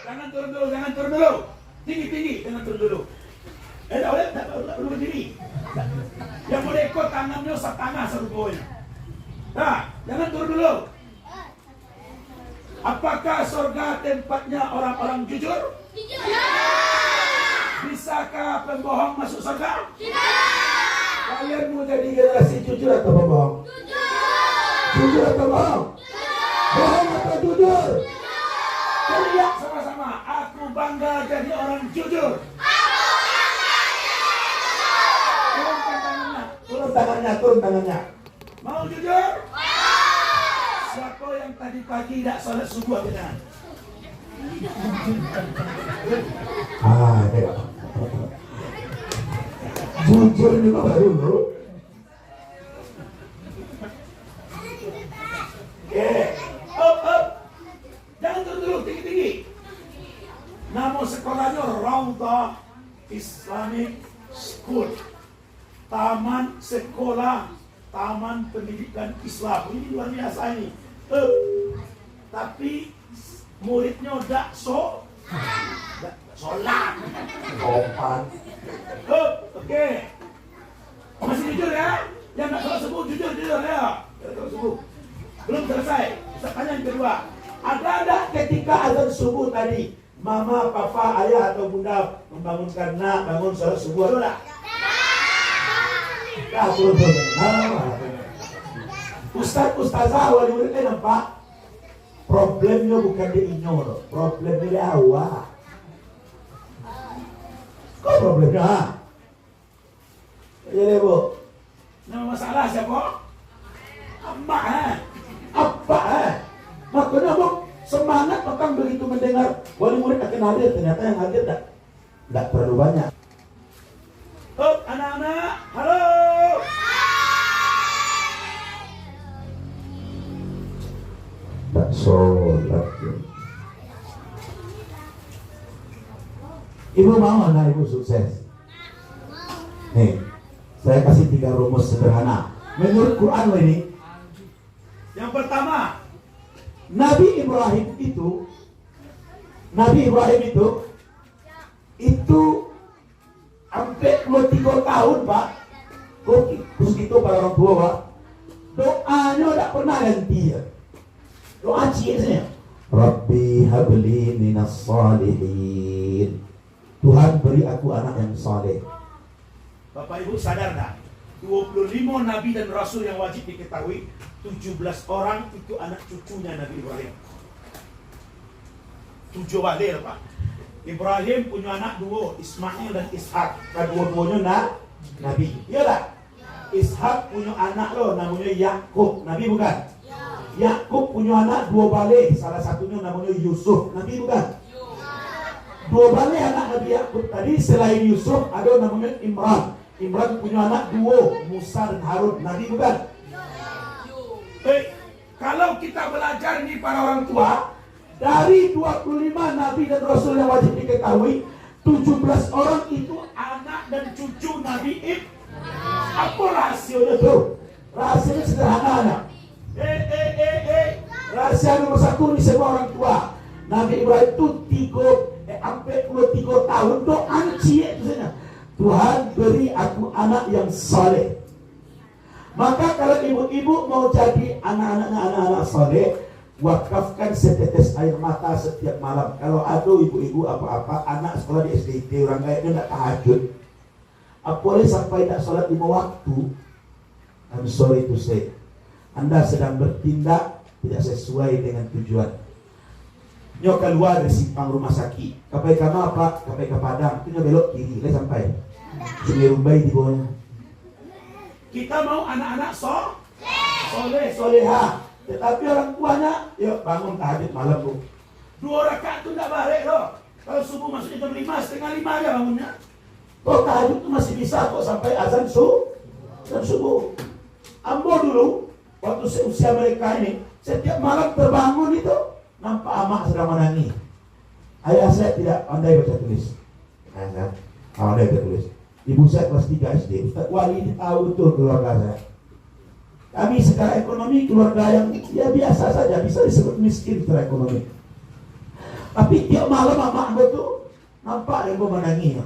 Jangan turun dulu, jangan turun dulu. Tinggi, jangan turun dulu. Tak boleh berdiri. Yang boleh ikut tangannya setengah satu poin. Nah, jangan turun dulu. Apakah surga tempatnya orang-orang jujur? Bisakah pembohong masuk surga? Kalian mau jadi generasi jujur atau pembohong? Jujur atau bohong? Bohong atau jujur? Teriak sama-sama, aku bangga jadi orang jujur. Turun tangannya. Mau jujur? Siapa yang tadi pagi tidak sholat subuh dengan? Tengok. Jujur ini baru dulu. Up. Jangan turun dulu, tinggi. Nama sekolahnya Raudhah Islamic School. Taman sekolah, taman pendidikan Islam. Ini luar biasa ini. Tapi muridnya tak sholat. Sopan. Oke. Masih jujur ya? Yang tak sholat subuh jujur ya. Sholat subuh. Belum selesai. Pertanyaan kedua. Ada ketika azan subuh tadi, mama, papa, ayah atau bunda membangunkan nak bangun sholat subuh, ada tak? Ustazah wali muridnya nampak problemnya bukan dia ignore, problemnya dia awak. Kok problemnya? Jadi bu, nama masalah siapa? Apa? Makanya bu semangat orang begitu mendengar wali murid akan hadir, ternyata yang hadir tidak terlalu banyak. Anak-anak, halo. Tak sholat. Ibu mau anak ibu sukses? Nih, saya kasih 3 rumus sederhana. Menurut Quran ini, yang pertama, Nabi Ibrahim itu sampai 23 tahun Pak. Terus itu para orang tua Pak, doanya tidak pernah ganti ya. Doa cieknya, Rabbi habli minas salihin. Tuhan beri aku anak yang saleh. Bapak Ibu sadar tak? 25 Nabi dan Rasul yang wajib diketahui, 17 orang itu anak cucunya Nabi Ibrahim. 7 balik Pak. Ibrahim punya anak 2, Ismail dan Ishak. Kedua-duanya Nabi. Iya tak? Ishak punya anak namanya Yakub. Nabi bukan? Yakub punya anak 2 balik. Salah satunya namanya Yusuf. Nabi bukan? 2 balik anak Nabi Yakub tadi. Selain Yusuf ada namanya Imran. Imran punya anak 2, Musa dan Harun. Nabi bukan? Kalau kita belajar ini para orang tua, dari 25 Nabi dan Rasul yang wajib diketahui, 17 orang itu anak dan cucu Nabi Ibrahim. Apa rahasianya tuh? Rahasianya sederhana. Rahasia nomor 1 di semua orang tua. Nabi Ibrahim itu 43 tahun doa ciek itu saja. Tuhan beri aku anak yang saleh. Maka kalau ibu-ibu mau jadi anak-anak saleh, wakafkan setetes air mata setiap malam. Kalau ada ibu-ibu apa-apa anak sekolah di SDT orang kaya itu tidak tahajud, apalagi sampai tidak sholat 5 waktu, I'm sorry to say, Anda sedang bertindak tidak sesuai dengan tujuan. Nyo keluar dari simpang rumah sakit, kapai kamu apa? Kapai ke Padang, itu belok kiri, sampai Sungai Rumbai di bawahnya. Kita mau anak-anak soleha. Tetapi orang tuanya, yuk bangun tahajud malam bu. 2 rakaat itu tidak balik loh. Kalau subuh masuk jam 5, setengah 5 aja bangunnya. Kok tahajud itu masih bisa kok sampai azan subuh. Ambo dulu, waktu seusia mereka ini, setiap malam terbangun itu, nampak amak sedang menangis. Ayah saya tidak pandai baca tulis. Pandai baca tulis. Ibu saya kelas 3 SD, Ustaz Wali ini tahu betul keluarga saya. Kami secara ekonomi keluarga yang ya biasa saja, bisa disebut miskin secara ekonomi. Tapi tiap malam mak gue tuh nampak yang gue menangis.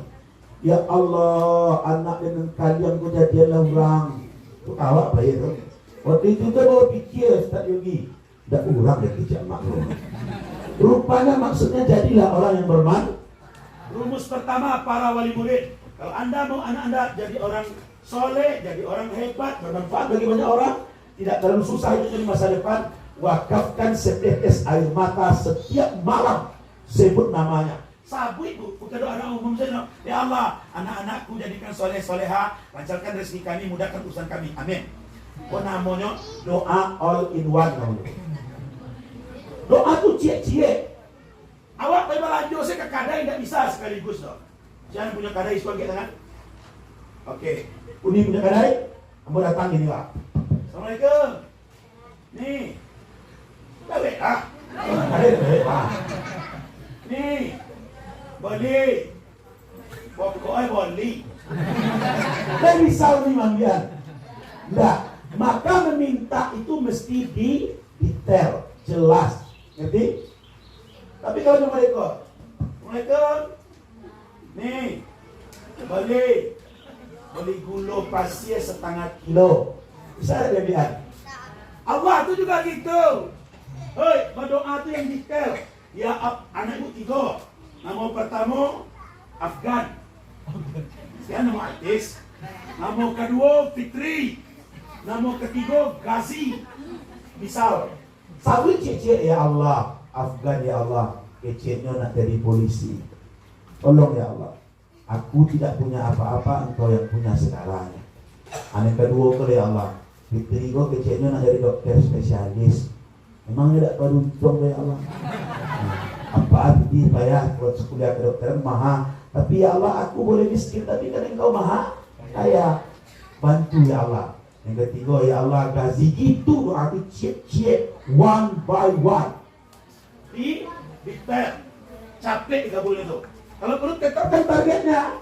Ya Allah, anak dengan kalian gue jadilah orang. Itu awak apa itu? Waktu itu tuh bawa pikir Ustaz Yogi. Dah orang yang kejam mak gue. Rupanya maksudnya jadilah orang yang berman. Rumus pertama para wali murid. Kalau anda mau anak anda jadi orang soleh, jadi orang hebat, bermanfaat bagi banyak orang, tidak terlalu susah itu di masa depan, wakafkan setetes air mata setiap malam, sebut namanya. Sabu itu, bukan doa umum saja. Ya Allah, anak-anakku jadikan soleh soleha, lancarkan rezeki kami, mudahkan urusan kami. Amin. Kau namanya doa all in one namanya. Doa tuh cie-cie. Awak kalau lanjut saya ke kadai tidak bisa sekaligus dong. Jangan punya kadai sebagai tangan. Oke, Uni punya kadai, kamu datang gini lah. Assalamualaikum. Nih, kadai ah. Kadai ah. Nih, beli. Pokoknya beli. Dan misal nih manggian. Enggak, maka meminta itu mesti di detail, jelas. Ngerti? Tapi kalau cuma ikut, Assalamualaikum. Nih, beli gula pasir 1/2 kilo. Bisa dia bilang. Allah tu juga gitu. Hei, berdoa tu yang detail. Ya anak ibu 3. Nama pertama Afgan. Sekian nama artis. Nama kedua Fitri. Nama ketiga Gazi. Misal, sawit cek ya Allah. Afgan ya Allah, kecilnya nak jadi polisi. Tolong ya Allah, aku tidak punya apa-apa, engkau yang punya segalanya. Yang kedua kalau ya Allah, Fitri gue kecilnya nak jadi dokter spesialis. Memang tidak beruntung ya Allah. Apa arti bayar buat sekolah kedokteran maha. Tapi ya Allah, aku boleh miskin, tapi kan engkau maha kaya. Bantu ya Allah. Yang ketiga ya Allah, gazi itu doa cek one by one. Di detail, capek gak boleh tuh. Kalau perlu tetapkan targetnya.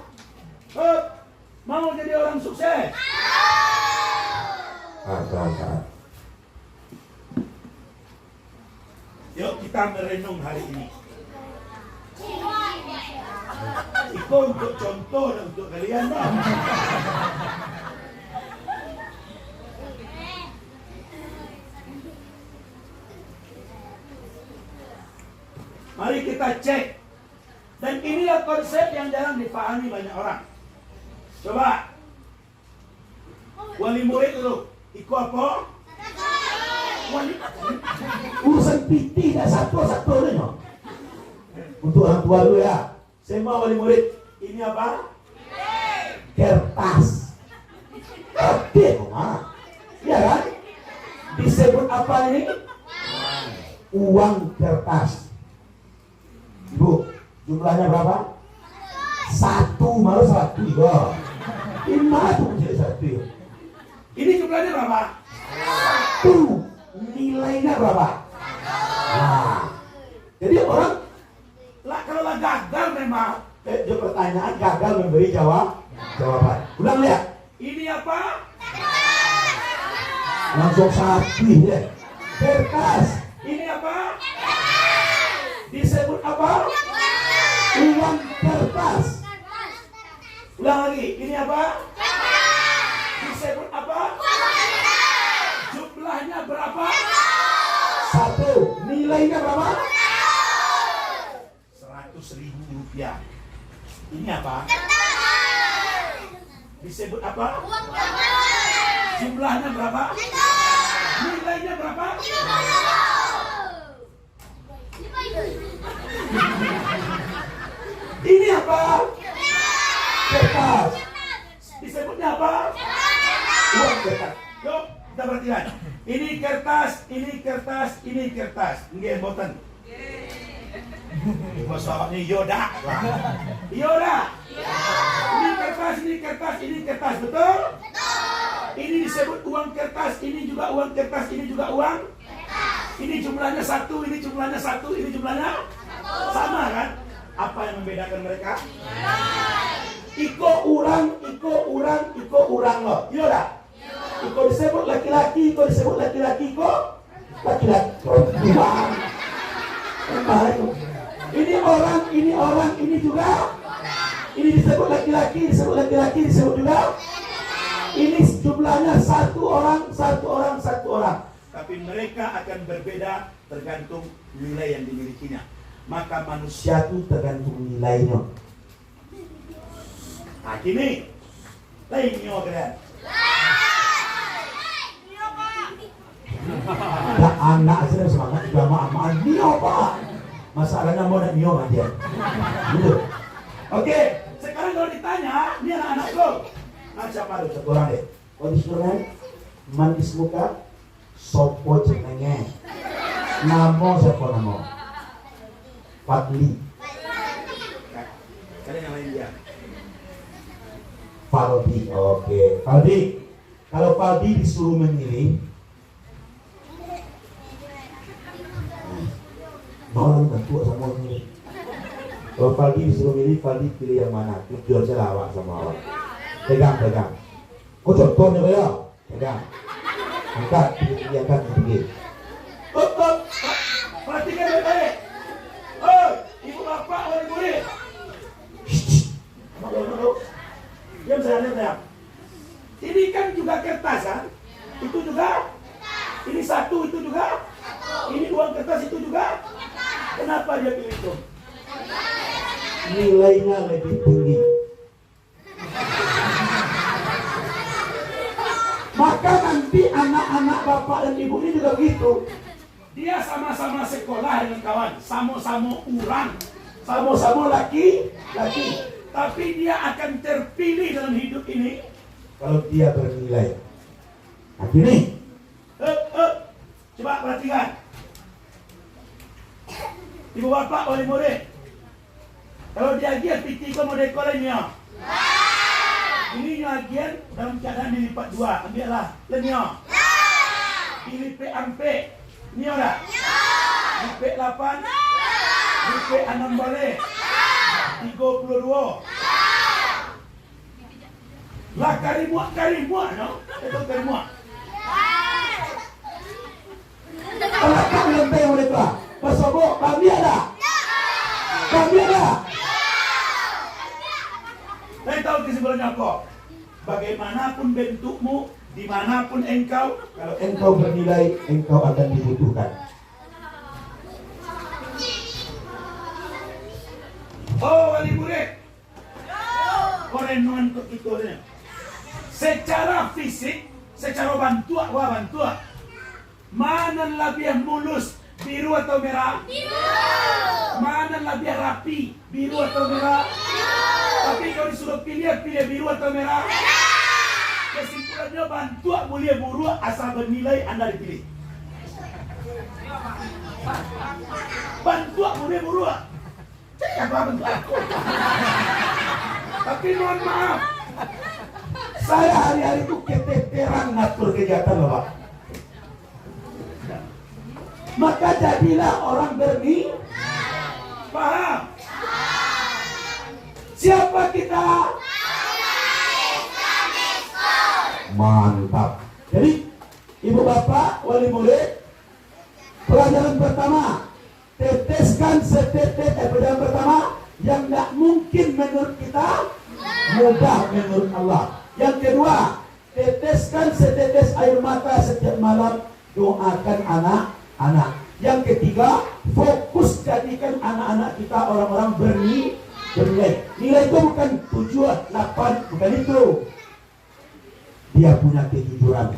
Mau jadi orang sukses. Yuk kita merenung hari ini. Itu untuk contoh dan untuk kalian dah. Mari kita cek. Dan inilah konsep yang jarang dipahami banyak orang. Coba. Wali murid dulu. Ikut apa? Wali. Urusan piti dah satu-satu aja. Untuk orang tua dulu ya. Semua wali murid. Ini apa? Kertas. Kertas. Ya kan? Disebut apa ini? Uang kertas. Ibu, jumlahnya berapa? 1 malah 1 juga. 5 tuh menjadi 1. Ini jumlahnya berapa? 1. Nilainya berapa? Nah, jadi orang kalau gagal memang pertanyaan gagal memberi jawaban. Ulang lihat. Ini apa? Langsung 1 ya. Kertas. Ini apa? Disebut apa? Uang kertas. Ulang lagi. Ini apa? Disebut apa? Jumlahnya berapa? 1. Nilainya berapa? 100.000 rupiah. Ini apa? Disebut apa? Jumlahnya berapa? Nilainya berapa? Ini apa? Kertas. Disebutnya apa? Uang kertas. Yuk, kita perhatikan. Ini kertas, ini kertas, ini kertas. Nggih, mboten. Masalahnya Yoda. Yoda. Ini kertas, ini kertas, ini kertas. Betul? Ini disebut uang kertas, ini juga uang kertas, ini juga uang. Ini jumlahnya 1, ini jumlahnya 1, ini jumlahnya sama kan? Apa yang membedakan mereka? Iko urang loh. Iya dah. Iko disebut laki-laki, iko disebut laki-laki, iko laki-laki. Uang. Apa itu? Ini orang, ini juga. Ini disebut laki-laki, disebut juga. Ini jumlahnya satu orang. Tapi mereka akan berbeda tergantung nilai yang dimilikinya. Maka manusia itu tergantung nilainya. Nah, gini. Lain nyo kalian. Ada anak saya semangat juga amaan nio pak. Masalahnya mau nak nio aja. Gitu. Oke, sekarang kalau ditanya, ini anak-anak lo. Siapa lu? Satu orang deh. Kau disuruh manis muka, sopo jenenge. Namo siapa namo? Fadli. Kalian yang lain dia. Faldi. Oke, Faldi. Kalau Faldi disuruh memilih, mau tentu sama ini. Kalau Faldi disuruh milih, Faldi pilih yang mana? Jujur saya lawak sama awak. Pegang. Kau contohnya ya? Pegang. Angkat, tinggi. Perhatikan baik-baik. Oh, ibu bapak, wali murid. Malu. Diam saya. Ini kan juga kertas kan? Itu juga. Ini satu, itu juga. Ini uang kertas, itu juga. Kenapa dia pilih itu? Nilainya lebih tinggi. Maka nanti anak-anak bapak dan ibu ini juga begitu. Dia sama-sama sekolah dengan kawan, sama-sama orang, sama-sama laki. Tapi dia akan terpilih dalam hidup ini kalau dia bernilai. Nah gini, coba perhatikan. Ibu bapak wali murid, kalau diagian piti kau mau dekornya. Ini agian dalam keadaan dilipat dua, ambillah lenyo. Pilih P4, ini ora. P8, P6 boleh. 32. Lah karimuak, no? Itu karimuak. Kalau kami lenteng mereka, pasobo kami ada. Saya tahu kesimpulannya kok. Bagaimanapun bentukmu, dimanapun engkau, kalau engkau bernilai, engkau akan dibutuhkan. Oh, wali murid. Korenuan kok itu. Secara fisik, secara bantua. Mana lebih mulus, biru atau merah? Biru. Mana lebih rapi, biru atau merah? Tapi kalau disuruh pilih biru atau merah? Kesimpulannya bantua mulia buruk asal bernilai Anda dipilih. Bantua mulia buruk. Apa bentuk aku? Tapi mohon maaf, saya hari-hari itu keteteran ngatur kegiatan Bapak. Maka jadilah orang paham? Siapa kita? Mantap. Jadi ibu bapak wali murid, pelajaran pertama, teteskan setetes pelajaran pertama yang tidak mungkin menurut kita, mudah menurut Allah. Yang kedua, teteskan setetes air mata setiap malam, doakan anak-anak. Yang ketiga, fokus jadikan anak-anak kita orang-orang bernilai. Nilai itu bukan 7, 8, bukan itu. Dia punya kejujuran,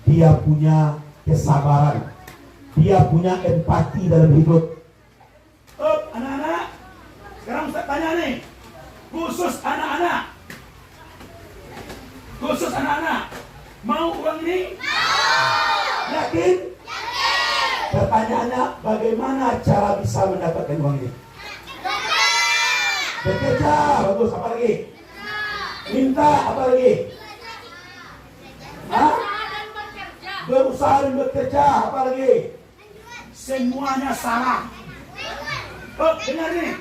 dia punya kesabaran, dia punya empati dalam hidup. Anak-anak, sekarang Ustaz tanya nih, khusus anak-anak, mau uang ini? Yakin? Pertanyaannya, bagaimana cara bisa mendapatkan uang ini? Bekerja, bagus. Apa lagi? Minta, apa lagi? Berusaha dan bekerja, apa lagi? Semuanya salah. Dengar nih.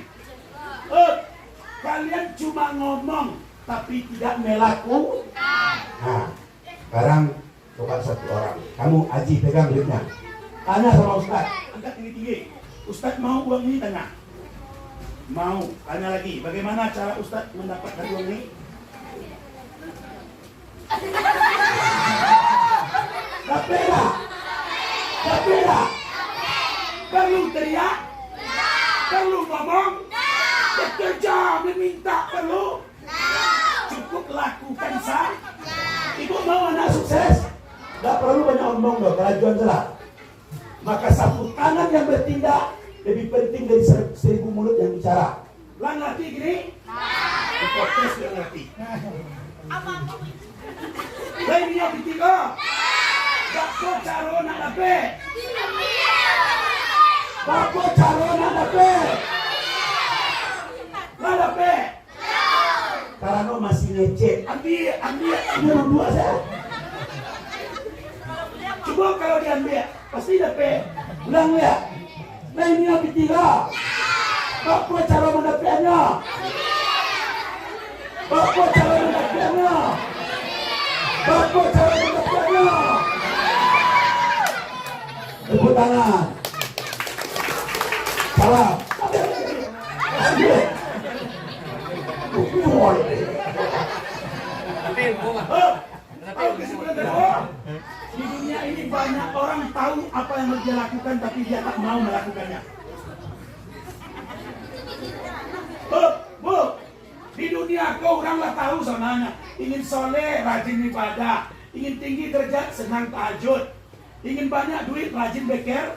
Kalian cuma ngomong tapi tidak melakukan. Nah, sekarang coba satu orang. Kamu Aji pegang duitnya. Tanya sama Ustaz. Angkat tinggi-tinggi. Ustaz mau uang ini tanya? Mau. Tanya lagi, bagaimana cara Ustaz mendapatkan uang ini? Kapela. Kapela. Perlu teriak? Perlu ngomong? Bekerja meminta perlu? Cukup lakukan sah? Ibu mau anak sukses? Gak perlu banyak omong dong, kerajuan jelas. Maka satu tangan yang bertindak lebih penting dari 1000 mulut yang bicara. Lang ngerti gini? Podcast yang ngerti. Lain dia bertiga. Bako caro nak dapat. Bako caro nak dapat. Nak dapat. Karena masih ngecek. Ambil dua saya. Coba kalau diambil, pasti dapat. Ulang ya. Nah ini yang ketiga. Apa cara mendapatkannya? Apa cara mendapatkannya? Apa cara mendapatkannya? Tepuk tangan. Salam. Ambil. Di dunia ini banyak orang tahu apa yang harus dia lakukan, tapi dia tak mau melakukannya. Bu, di dunia kau oranglah tahu sonanya. Ingin soleh, rajin ibadah. Ingin tinggi derajat, senang tahajud. Ingin banyak duit, rajin beker.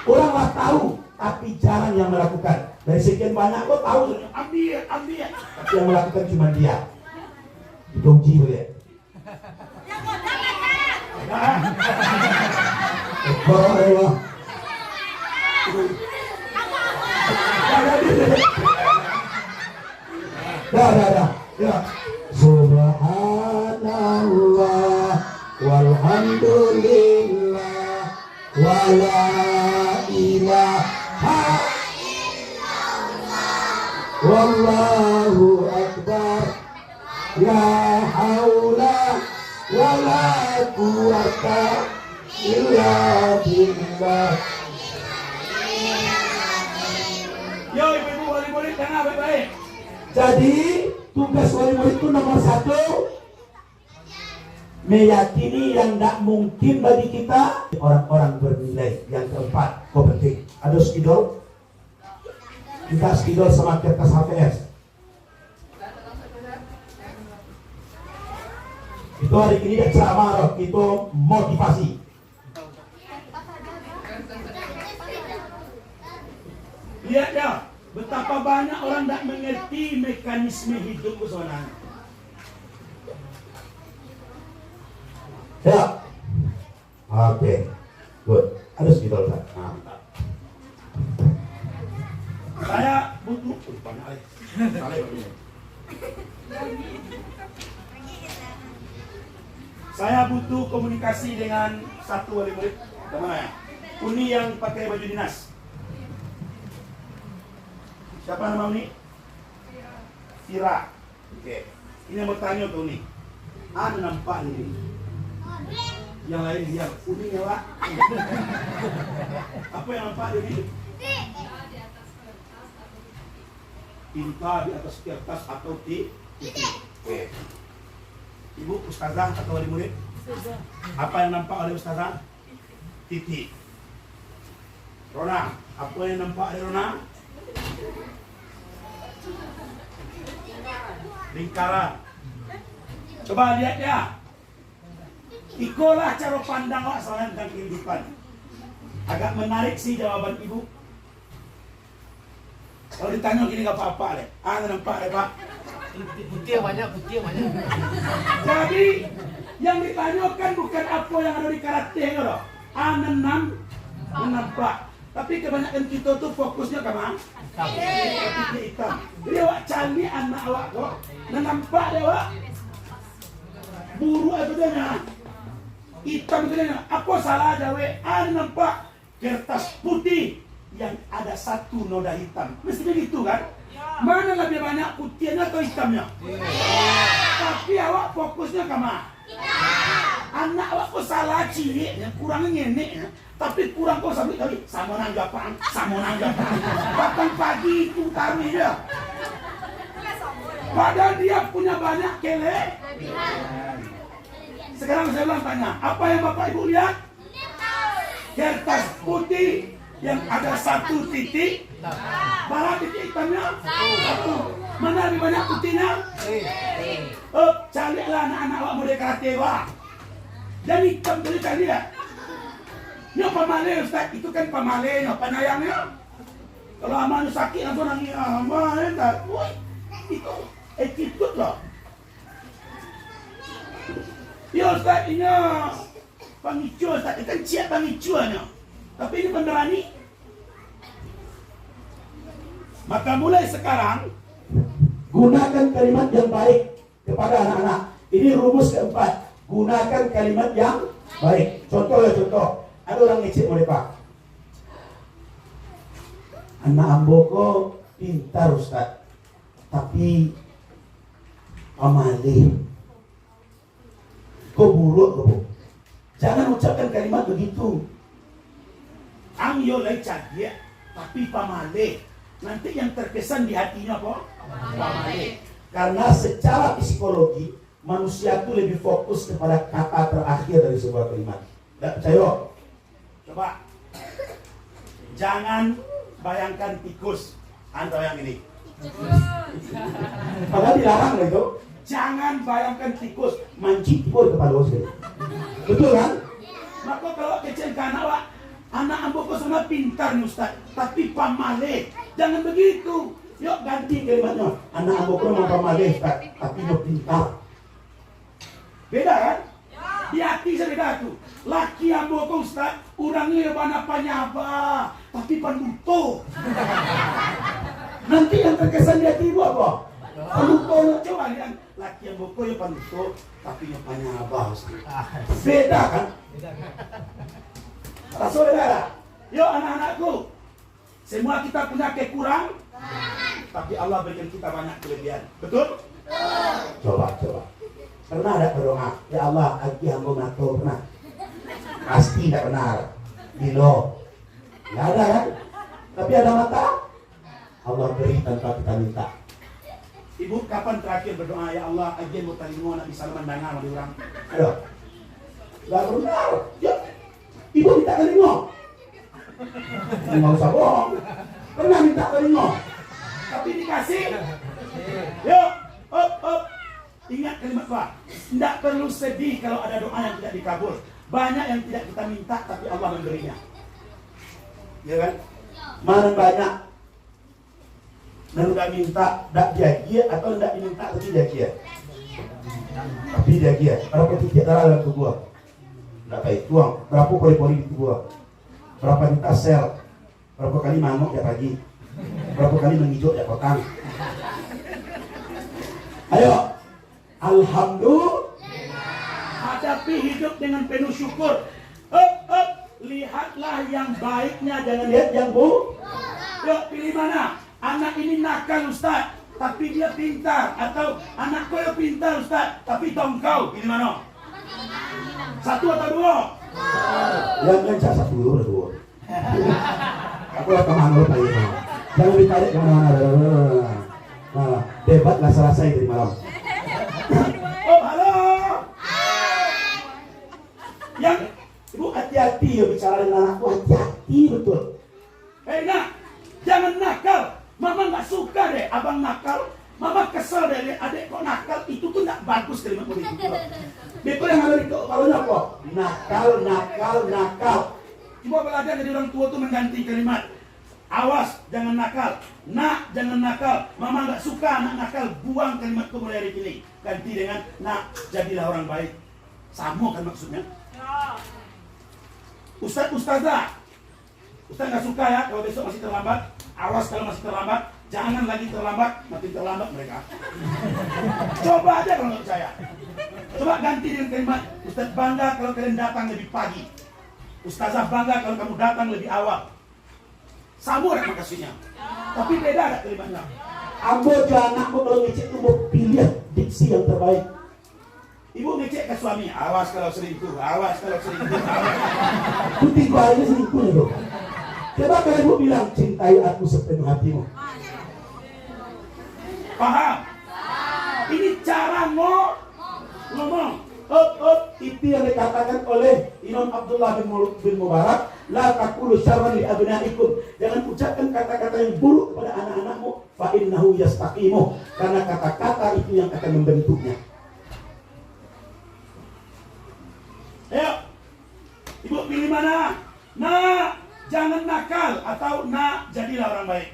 Oranglah tahu, tapi jarang yang melakukan. Dari sekian banyak kau tahu, ambil. Tapi yang melakukan cuma dia. Digaji boleh. Dah. Ya. Subhanallah walhamdulillah wala ilaha illallah wallahu akbar la haula wala quwata illa billah. Yo ibu-ibu wali murid dengar baik-baik. Jadi tugas wali murid itu nomor 1, meyakini yang tidak mungkin bagi kita, orang-orang bernilai. Yang keempat, penting. Ada skidol, kita skidol sama kertas HVS. Itu hari ini dia ceramah, itu motivasi. Lihat ya, betapa banyak orang tidak mengerti mekanisme hidup sebenarnya. Ya, oke, good. Ada sekitar kan? Mantap. Saya butuh banyak. Saya butuh komunikasi dengan satu wali murid. Kemana ya? Uni yang pakai baju dinas. Siapa nama Uni? Fira. Oke. Ini yang bertanya ke Uni. Ada nampak ini? Yang lain diam. Uni ya Pak. Apa yang nampak ini? Tinta di atas kertas atau titik. Oke. Ibu ustazah atau wali murid? Apa yang nampak oleh ustazah? Titik. Rona, apa yang nampak oleh Rona? Lingkaran. Coba lihat ya. Ikolah cara pandang awak soal tentang kehidupan. Agak menarik sih jawaban ibu. Kalau ditanya gini gak apa-apa deh. Nampak deh Pak. Putih banyak. Jadi yang ditanyakan bukan apa yang ada di karate loh. Nampak. Tapi kebanyakan kita tuh fokusnya ke mana? Hitam. Jadi awak cari anak awak kok. Nampak deh awak. Buru itu dia. Hitam itu dia. Apa salah jawe? Nampak kertas putih yang ada satu noda hitam. Mestinya gitu kan? Mana lebih banyak putihnya atau hitamnya? Tapi awak fokusnya ke mana? Anak awak kok salah ciliknya, kurang ngenek ya. Tapi kurang kok sampai kali sama nanggapan. Kapan pagi itu taruh dia. Padahal dia punya banyak kelebihan. Sekarang saya ulang tanya, apa yang Bapak Ibu lihat? Kertas putih yang ada 1 titik. Mana titik hitamnya? 1. Mana lebih banyak putihnya? Carilah anak-anak awak model karate wah. Dan hitam tadi kan dia. Ini pamale Ustaz, itu kan pamale, panayangnya. Kalau amannya sakit langsung nangis, aman tak? Woi, itu attitude loh. Ya Ustaz, ini pangicu Ustaz, kan siap pangicuannya. Tapi ini pemberani. Maka mulai sekarang gunakan kalimat yang baik kepada anak-anak. Ini rumus keempat. Gunakan kalimat yang baik. Contoh. Ada orang ngecek oleh Pak. Anak amboko pintar Ustaz, tapi pamale. Kok buruk kok? Jangan ucapkan kalimat begitu. Ang yo lai dia, tapi pamale. Nanti yang terkesan di hatinya apa? Pamale. Karena secara psikologi manusia itu lebih fokus kepada kata terakhir dari sebuah kalimat. Tidak percaya? Coba. Jangan bayangkan tikus. Anda yang ini. Padahal dilarang loh itu. Jangan bayangkan tikus mancing tikus kepada bosnya. Betul kan? Maka kalau kecil kan anak amboko sama pintar nih Ustaz, tapi pamale. Jangan begitu. Yuk ganti kalimatnya. Anak amboko memang pamale Ustaz, tapi dia pintar. Beda kan? Di hati saya beda tuh. Laki amboko Ustaz, orangnya banyak panyaba, tapi panuto. Nanti yang terkesan di hati ibu apa? Panuto. Coba lihat. Laki amboko ya panuto, tapi yang panyaba Ustaz. Beda kan? Rasul beda. Yuk anak-anakku, semua kita punya kekurangan, tapi Allah berikan kita banyak kelebihan. Betul? Coba. Pernah ada berdoa, ya Allah, aki hamba nato pernah? Pasti tidak benar. Bilo. Tidak ada kan? Tapi ada mata. Allah beri tanpa kita minta. Ibu kapan terakhir berdoa, ya Allah, agen mau talimu Nabi Salman dengan sama diorang? Ayo. Tidak benar. Ya. Ibu minta talimu. Nggak usah bohong. Pernah minta talimu. Tapi dikasih. Yuk. Up. Ingat kalimat Pak. Tidak perlu sedih kalau ada doa yang tidak dikabul. Banyak yang tidak kita minta tapi Allah memberinya. Ya kan? Mana banyak nggak minta, tidak jagia atau tidak diminta tapi jagia. Tapi jagia. Berapa titik darah dalam tubuh? Tidak baik. Tuang. Berapa pori-pori di tubuh? Berapa juta sel? Berapa kali mangok ya pagi? Berapa kali menghijau ya petang? Ayo. Alhamdulillah. Hadapi hidup dengan penuh syukur. Lihatlah yang baiknya, jangan lihat yang buruk. Yuk pilih mana? Anak ini nakal Ustaz, tapi dia pintar. Atau anak kau pintar Ustaz, tapi tongkau. Pilih mana? 1 atau 2? Yang kencang 1 dulu. Aku lah kemana lo tadi? Jangan ditarik kemana-mana. Nah, debat lah selesai dari malam. Oh halo. Yang ibu hati-hati ya bicara dengan anakku, hati-hati betul. Nak, jangan nakal. Mama nggak suka deh abang nakal. Mama kesel deh adik kok nakal. Itu tuh nggak bagus kalimat begitu. Betul yang ada di kepalanya kok. Nakal. Coba belajar dari orang tua tuh mengganti kalimat. Awas, jangan nakal. Nak, jangan nakal. Mama nggak suka anak nakal. Buang kalimat itu mulai dari ini. Ganti dengan nak, jadilah orang baik. Sama kan maksudnya? Ustazah nggak suka ya kalau besok masih terlambat. Awas kalau masih terlambat. Jangan lagi terlambat. Makin terlambat mereka. Coba aja kalau nggak percaya. Coba ganti dengan kalimat. Ustaz bangga kalau kalian datang lebih pagi. Ustazah bangga kalau kamu datang lebih awal. Sama ada makasihnya. Tapi beda ada kalimatnya. Ambo anak kalau ngecek tuh mau pilih diksi yang terbaik. Ibu ngecek ke suami, awas kalau selingkuh, awas kalau selingkuh, awas. Itu 3 hari selingkuh itu. Coba kalau ibu bilang, cintai aku sepenuh hatimu. Paham? Ini cara ngomong. Itu yang dikatakan oleh Imam Abdullah bin Mubarak, la taqulu syarran li abnaikum. Jangan ucapkan kata-kata yang buruk pada anak-anakmu, fa innahu yastaqimu. Karena kata-kata itu yang akan membentuknya. Ayo, ibu pilih mana? Nak, jangan nakal, atau nak, jadilah orang baik.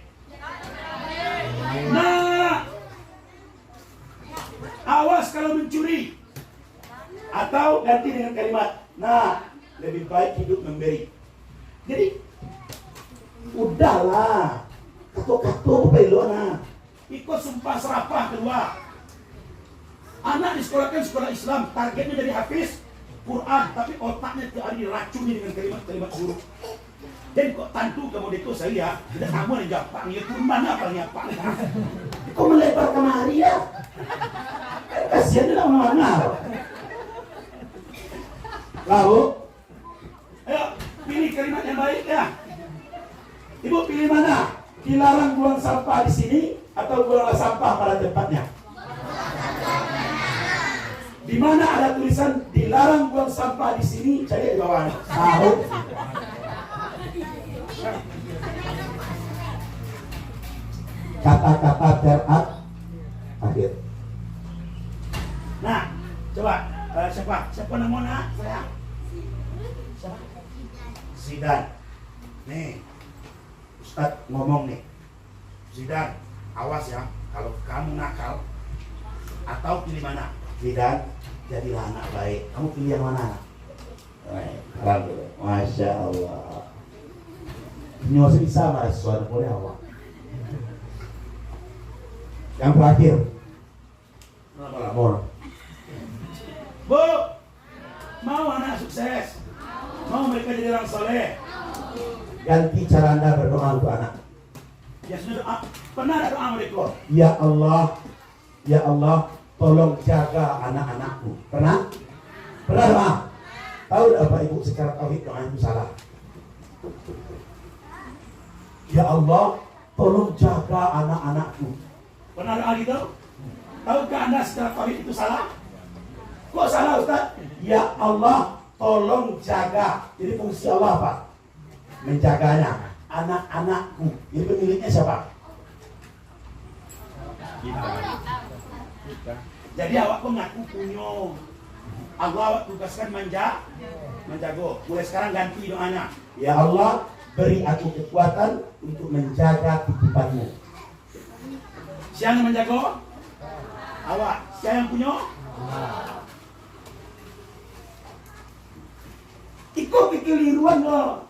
Nak, awas kalau mencuri. Atau ganti dengan kalimat, nah, lebih baik hidup memberi. Jadi, udahlah, kato-kato pelona, ikut sumpah serapah kedua. Anak disekolahkan sekolah Islam, targetnya jadi hafiz Quran, tapi otaknya tiap hari diracuni dengan kalimat-kalimat buruk. Dan kok tantu kamu deko saya, tidak kamu yang jawab, ya kurban apa yang apa? Kau melebar kemari ya? Kasihan dia orang-orang. Lalu, ayo pilih kalimat yang baik ya. Ibu pilih mana? Dilarang buang sampah di sini atau buanglah sampah pada tempatnya? Di mana ada tulisan dilarang buang sampah di sini? Saya di bawah. Tahu? Kata-kata terakhir. Nah, coba. Siapa namanya? Saya. Siapa? Zidan. Nih, Ustaz ngomong nih. Zidan, awas ya. Kalau kamu nakal, atau pilih mana? Zidan, jadilah anak baik. Kamu pilih yang mana? Alhamdulillah. Masya Allah. Ini masih bisa mas, suara boleh Allah. Yang terakhir. Mau. Bu, mau anak sukses? Mau mereka jadi orang soleh? Ganti cara Anda berdoa untuk anak. Ya sudah doa. Pernah ada doa mereka? Ya Allah, tolong jaga anak-anakku. Pernah? Pernah doa? Tahu Bapak Ibu secara tauhid doa itu salah. Ya Allah, tolong jaga anak-anakku. Pernah doa gitu? Tahukah Anda secara tauhid itu salah? Kok salah Ustaz? Ya Allah, tolong jaga. Jadi fungsi Allah apa? Menjaganya. Anak-anakku. Jadi pemiliknya siapa? Kita. Jadi awak mengaku punya. Allah awak tugaskan menjago. Mulai sekarang ganti doanya. Ya Allah, beri aku kekuatan untuk menjaga titipanmu. Siapa yang menjago? Awak. Siapa yang punya? Ikut kekeliruan loh.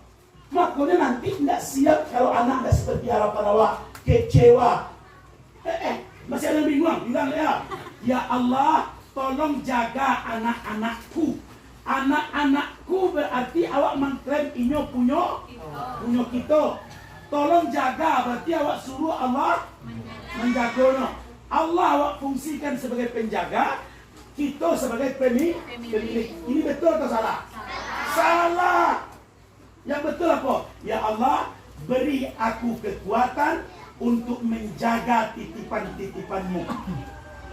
Makanya nanti tidak siap kalau anak tidak seperti harapan awak. Kecewa. Masih ada yang bingung? Bilang ya. Ya Allah, tolong jaga anak-anakku. Anak-anakku berarti awak mengklaim inyo punya kita. Tolong jaga berarti awak suruh Allah menjaganya. Allah awak fungsikan sebagai penjaga, kita sebagai pemilik. Ini betul atau salah? Salah. Yang betul apa? Ya Allah, beri aku kekuatan untuk menjaga titipan-titipanmu.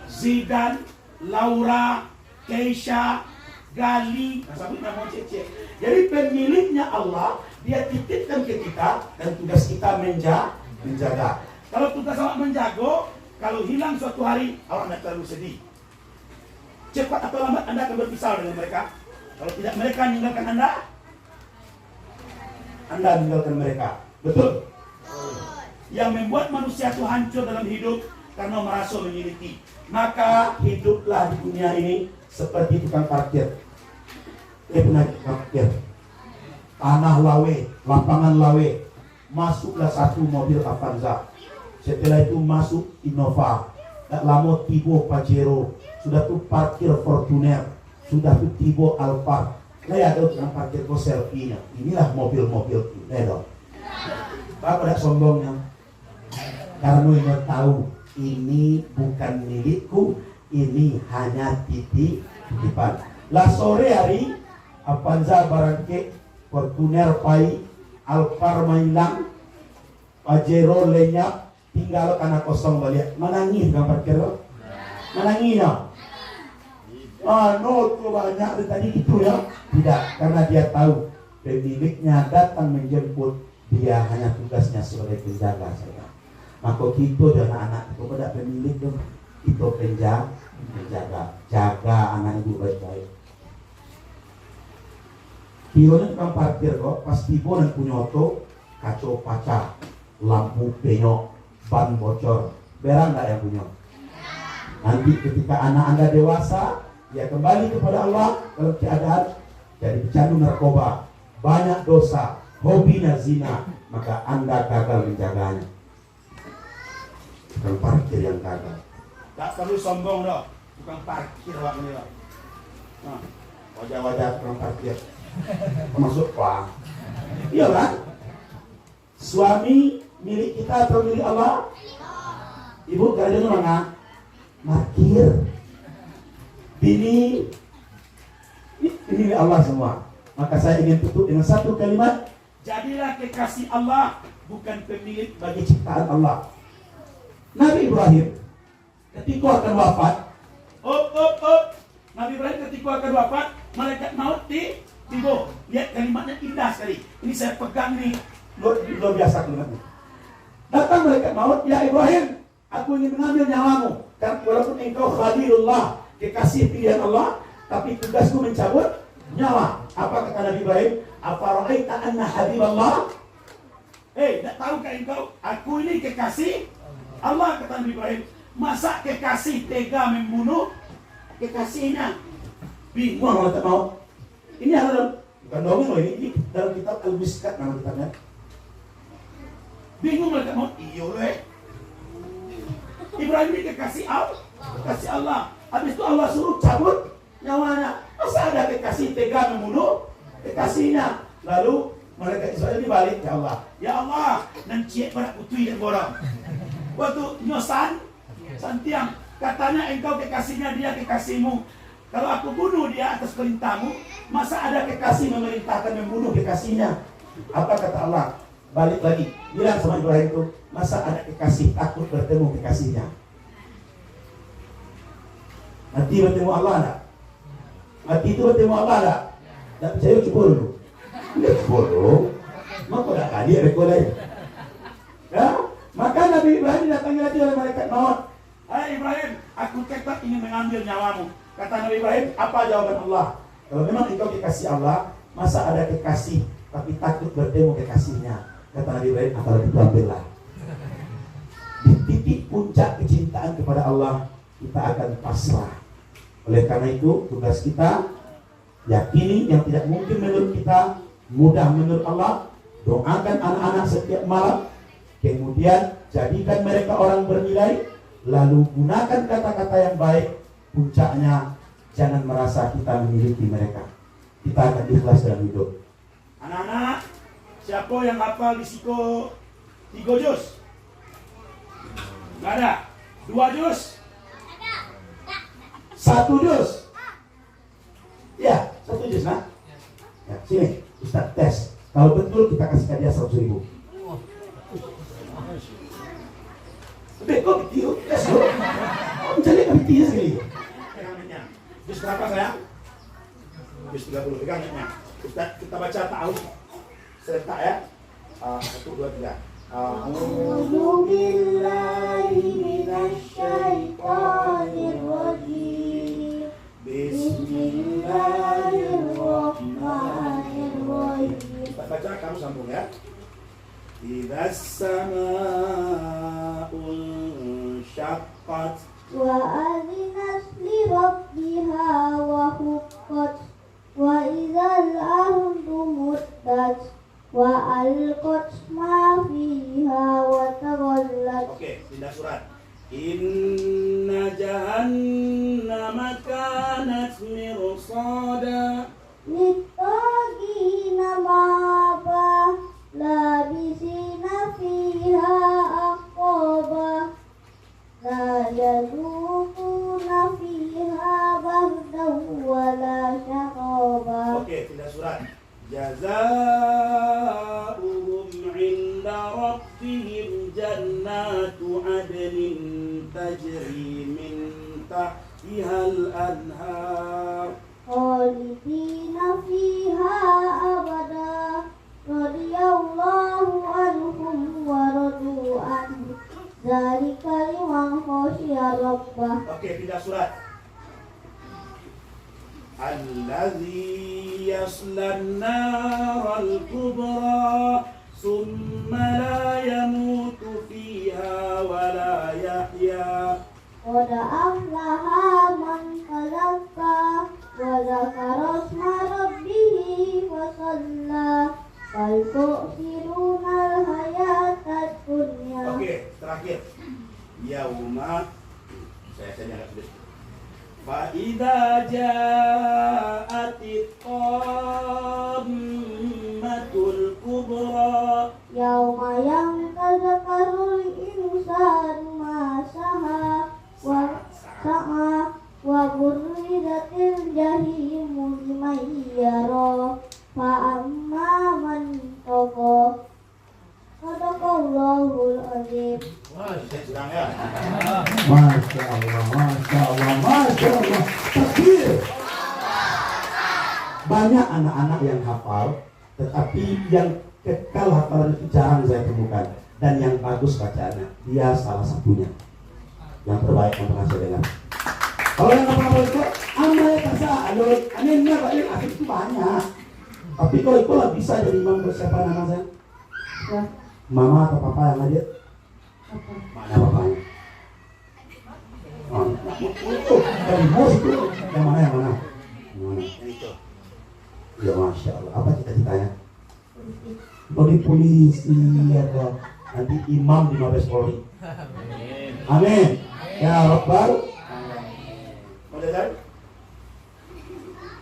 Zidan, Laura, Keisha, Gali, sebut nama cek. Jadi pemiliknya Allah, dia titipkan ke kita dan tugas kita menjaga. Kalau tugas awak menjaga, kalau hilang suatu hari, awak tidak terlalu sedih. Cepat atau lambat Anda akan berpisah dengan mereka. Kalau tidak mereka meninggalkan Anda meninggalkan mereka. Betul? Yang membuat manusia itu hancur dalam hidup karena merasa memiliki. Maka hiduplah di dunia ini seperti tukang parkir. Pernah parkir. Tanah lawe, lapangan lawe. Masuklah satu mobil Avanza. Setelah itu masuk Innova. Tak lama tiba Pajero. Sudah tuh parkir Fortuner. Sudah tuh tiba Alphard. Saya ada tukang parkir kok selfie-nya. Inilah mobil-mobil itu. Dong. Bapak tidak sombongnya. Karena ingin tahu ini bukan milikku, ini hanya titipan. Lah sore hari Avanza barangke Fortuner pai Alphard mailang Pajero lenyap tinggal karena kosong balik. Manangin kan parkir lo? Manangin ya? No tuh banyak tadi itu ya. Tidak, karena dia tahu pemiliknya datang menjemput, dia hanya tugasnya sebagai penjaga saja. Maka kita dan anak itu pada pemilik dong, kita penjaga, jaga anak ibu baik-baik. Kionya tukang parkir kok, pas tiba dan punya auto, kacau pacar, lampu penyok, ban bocor, berang nggak yang punya? Nanti ketika anak anda dewasa, dia kembali kepada Allah dalam keadaan jadi pecandu narkoba, banyak dosa, hobinya zina, maka anda gagal menjaganya. Tukang parkir yang gagal. Tak perlu sombong dong, tukang parkir waktu ini. Nah, wajah-wajah tukang parkir. Masuk Pak. Iya kan? Suami milik kita atau milik Allah? Ibu kerjanya mana? Parkir. Bini ini milik Allah semua. Maka saya ingin tutup dengan satu kalimat: jadilah kekasih Allah, bukan pemilik bagi ciptaan Allah. Nabi Ibrahim ketika akan wafat, Nabi Ibrahim ketika akan wafat, malaikat maut tiba. Lihat kalimatnya indah sekali. Ini saya pegang nih, luar biasa kalimatnya. Datang malaikat maut, ya Ibrahim, aku ingin mengambil nyawamu. Karena walaupun engkau khalilullah, kekasih pilihan Allah, tapi tugasku mencabut nyawa. Apa kata Nabi Ibrahim? Afara'aita anna habiballah? Tak tahukah engkau, aku ini kekasih Allah, kata Nabi Ibrahim. Masa kekasih tega membunuh kekasihnya? Bingung malaikat maut. Ini adalah bukan dongeng loh, ini dalam kitab Al-Miskat nama kitabnya. Bingung malaikat maut. Iya loh. Ibrahim ini kekasih Allah. Habis itu Allah suruh cabut nyawanya. Masa ada kekasih tega membunuh kekasihnya? Lalu malaikat Israel ini balik ke Allah. Ya Allah, nan cik pada putui dan borang. Waktu nyosan santiang, katanya engkau kekasihnya, dia kekasihmu. Kalau aku bunuh dia atas perintahmu, masa ada kekasih memerintahkan membunuh kekasihnya? Apa kata Allah? Balik lagi, bilang sama Ibrahim itu, masa ada kekasih takut bertemu kekasihnya? Mati bertemu Allah enggak? Mati itu bertemu Allah enggak? Tak percaya coba dulu. Lihat dulu. Maka tak ada dia rekolai. Ya, maka Nabi Ibrahim datangi lagi oleh malaikat maut. Hai Ibrahim, aku tetap ingin mengambil nyawamu. Kata Nabi Ibrahim, apa jawaban Allah? Kalau memang engkau kekasih Allah, masa ada kekasih tapi takut bertemu kekasihnya? Kata Nabi Ibrahim, apalagi itu ambillah. Di titik puncak kecintaan kepada Allah, kita akan pasrah. Oleh karena itu, tugas kita yakini yang tidak mungkin menurut kita, mudah menurut Allah. Doakan anak-anak setiap malam, kemudian jadikan mereka orang bernilai, lalu gunakan kata-kata yang baik. Puncaknya, jangan merasa kita memiliki mereka. Kita akan ikhlas dalam hidup. Anak-anak, siapa yang hafal risiko 3 juz? Gak ada. 2 juz? 1 juz? Ya, 1 juz nah. Ya, sini, Ustaz tes. Kalau betul kita kasih hadiah 100.000. Tapi kok begitu? Tes loh. Mencari kebitinya sekali. Juz berapa sayang? Juz 30. Pegang niatnya. Kita baca ta'awud serentak ya. 1, 2, 3. A'udzu billahi minasyaitonir rajim. Bismillahirrahmanirrahim. Kita baca, kamu sambung ya. Idzas samaa'un syaqqat wa adzinat li rabbiha wa huqqat wa idzal ardu muddat wa alqat ma fiha wa tawallat. Oke, pindah surat. Inna jahannama kanat mirsada littaqina ma'aba labisina fiha aqaba la yazuquna jannatu adnin tajri min tahtihal anhar khalidina fiha abada radhiyallahu anhum wa radu anhu dzalika liman khashiya rabbah. Oke, pindah surat. Allazi yaslan naral kubra summa la yamutu fiha wa la yahya. Qad aflaha man tazakka wa dzakara isma rabbih wa shalla bal tu'thirunal hayatad dunya. Oke, terakhir. Yauma saya nyala sudah. Fa idza ja'atit qammatul kubra Yauma yang tazakkarul insanu ma sa'a wa sa'a wa burridatil jahimu liman yara fa amma man taqwa. Sadaqallahul azim. Wah, saya sedang ya. Masya Allah, Masya Allah, Masya Allah. Takbir. Banyak anak-anak yang hafal, tetapi yang kekal hafalan itu jarang saya temukan. Dan yang bagus bacaannya, dia salah satunya. Yang terbaik yang pernah saya dengar. Kalau yang hafal itu, amal kasa, anehnya banyak, akhir itu banyak. Tapi kalau itu lah bisa jadi imam. Siapa nama saya? Ya, Mama atau papa yang hadir? apa? Mana bapaknya? Oh, itu dari bos itu. Yang mana? Yang mana? Yang itu. Ya Masya Allah. Apa cita-citanya? Jadi polisi atau nanti imam di Mabes Polri. Amin. Ya Rabbal. Modern.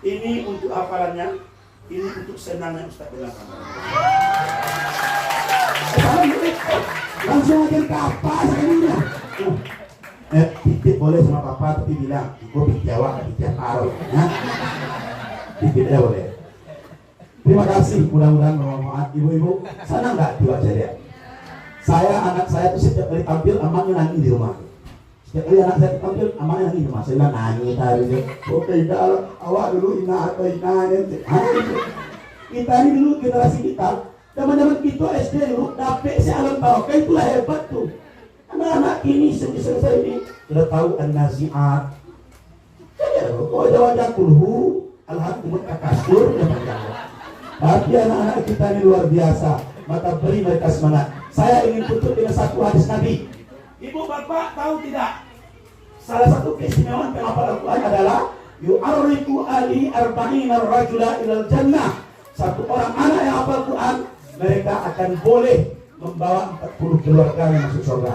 Ini untuk hafalannya, ini untuk senangnya Ustaz belakang. Langsung aja ke apa sebenarnya? Titip boleh sama papa tapi bilang, gue bijawa, bijawa, ya. Titipnya boleh. Terima kasih, mudah-mudahan bermanfaat. Ibu-ibu, senang nggak diwajah dia? Anak saya tuh setiap kali tampil, amannya nangis di rumah. Setiap kali anak saya tampil, amannya nangis di rumah. Saya bilang nangis tadi. Oh tidak, awak dulu ina atau ina nanti. Kita ini dulu generasi kita. Teman-teman kita SD dulu dapet si alam barokah itulah hebat tuh. Anak-anak ini selesai ini sudah tahu an-nazi'at. Oh wajah kulhu alhamdulillah kasur. Tapi anak-anak kita ini luar biasa. Maka beri mereka semangat. Saya ingin tutup dengan satu hadis Nabi. Ibu bapak tahu tidak? Salah satu keistimewaan penghafal Al-Quran adalah yu'arriku ali arba'ina rajula ilal jannah. Satu orang anak yang hafal Quran, mereka akan boleh membawa 40 keluarga yang masuk surga.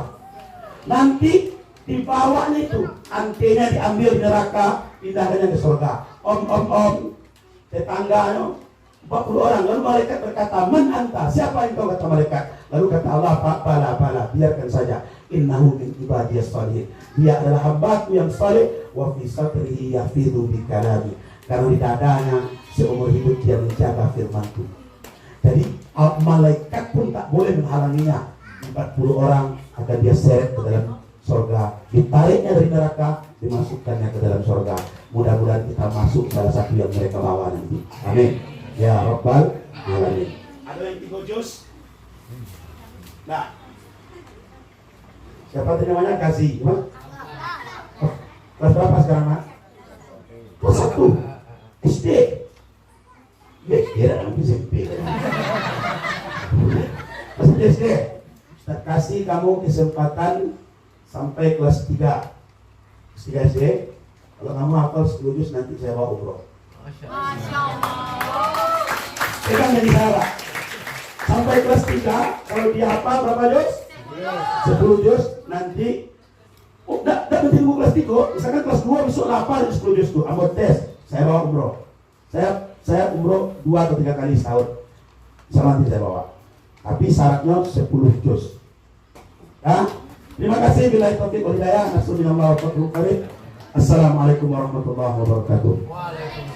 Nanti dibawanya itu, antenya diambil di neraka, pindahkannya ke surga. Om, tetangganya 40 orang. Lalu malaikat berkata, man anta, siapa yang kau kata malaikat? Lalu kata Allah, bala, biarkan saja. Innahu min ibadiyas salihin. Dia adalah hambaku yang saleh, wa fi satrihi yafidhu bi kalami. Karena di dadanya seumur hidup dia menjaga firmanku. Jadi malaikat pun tak boleh menghalanginya. 40 orang akan dia seret ke dalam surga, ditariknya dari neraka, dimasukkannya ke dalam surga. Mudah-mudahan kita masuk salah satu yang mereka bawa nanti. Amin. Ya Rabbal Alamin. Ada yang 3 juz? Nah, Siapa tadi namanya? Kasih. Oh, kelas berapa sekarang, Mak? Kelas 1 SD. Ya, kira nanti SMP. Kelas SD. Ustaz kasih kamu kesempatan sampai kelas 3. Kelas 3 SD. Kalau kamu hafal 10 juz nanti saya bawa umroh. Masya Allah. Pegang jadi salah. Sampai kelas 3, kalau dia hafal berapa juz? 10 juz nanti. Oh, dah nanti tunggu kelas 3. Misalkan kelas 2 besok hafal 10 juz tuh. Ambil tes, saya bawa umroh. Saya umroh 2 atau 3 kali setahun. Bisa nanti saya bawa. Tapi syaratnya 10 juz. Ya? Terima kasih. Billahi taufiq wal hidayah. Nasallallahu alaihi wa sallam. Assalamualaikum warahmatullahi wabarakatuh. Waalaikumsalam.